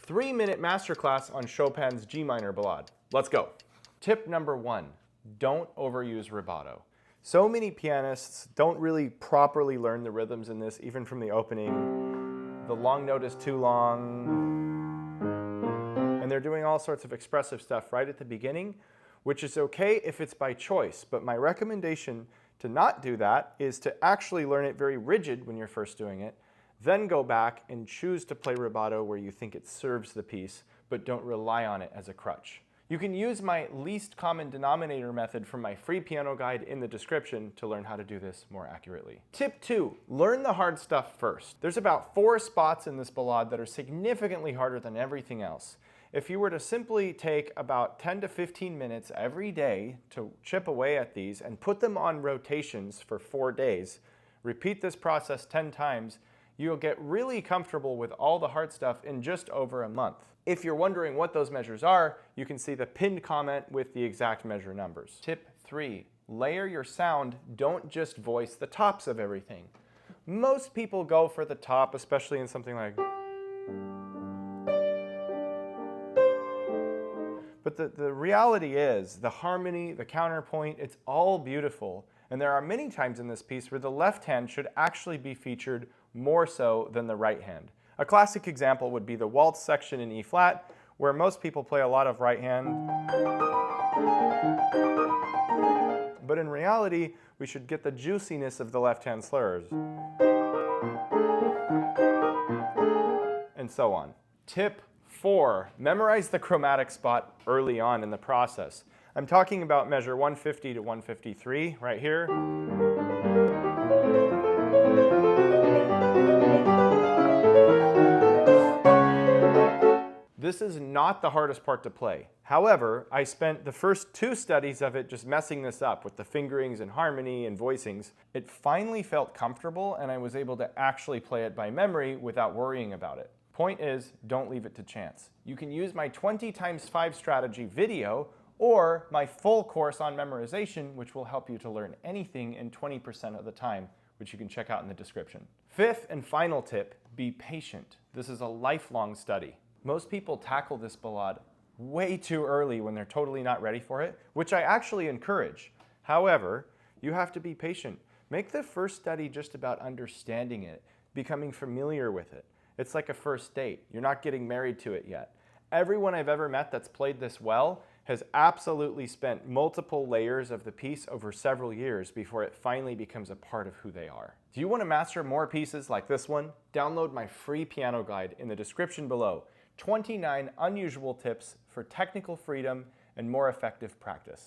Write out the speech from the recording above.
3-minute masterclass on Chopin's G minor Ballade. Let's go. Tip number 1, don't overuse rubato. So many pianists don't really properly learn the rhythms in this, even from the opening. The long note is too long, and they're doing all sorts of expressive stuff right at the beginning, which is okay if it's by choice, but my recommendation to not do that is to actually learn it very rigid when you're first doing it, then go back and choose to play rubato where you think it serves the piece, but don't rely on it as a crutch. You can use my least common denominator method from my free piano guide in the description to learn how to do this more accurately. Tip 2, learn the hard stuff first. There's about 4 spots in this ballade that are significantly harder than everything else. If you were to simply take about 10 to 15 minutes every day to chip away at these and put them on rotations for 4 days, repeat this process 10 times, you'll get really comfortable with all the hard stuff in just over a month. If you're wondering what those measures are, you can see the pinned comment with the exact measure numbers. Tip 3, layer your sound, don't just voice the tops of everything. Most people go for the top, especially in something like... But the reality is, the harmony, the counterpoint, it's all beautiful. And there are many times in this piece where the left hand should actually be featured more so than the right hand. A classic example would be the waltz section in E flat, where most people play a lot of right hand. But in reality, we should get the juiciness of the left hand slurs. And so on. Tip 4, memorize the chromatic spot early on in the process. I'm talking about measure 150 to 153 right here. This is not the hardest part to play. However, I spent the first 2 studies of it just messing this up with the fingerings and harmony and voicings. It finally felt comfortable and I was able to actually play it by memory without worrying about it. Point is, don't leave it to chance. You can use my 20 times 5 strategy video or my full course on memorization, which will help you to learn anything in 20% of the time, which you can check out in the description. 5th and final tip, be patient. This is a lifelong study. Most people tackle this ballade way too early when they're totally not ready for it, which I actually encourage. However, you have to be patient. Make the first study just about understanding it, becoming familiar with it. It's like a first date. You're not getting married to it yet. Everyone I've ever met that's played this well has absolutely spent multiple layers of the piece over several years before it finally becomes a part of who they are. Do you want to master more pieces like this one? Download my free piano guide in the description below. 29 unusual tips for technical freedom and more effective practice.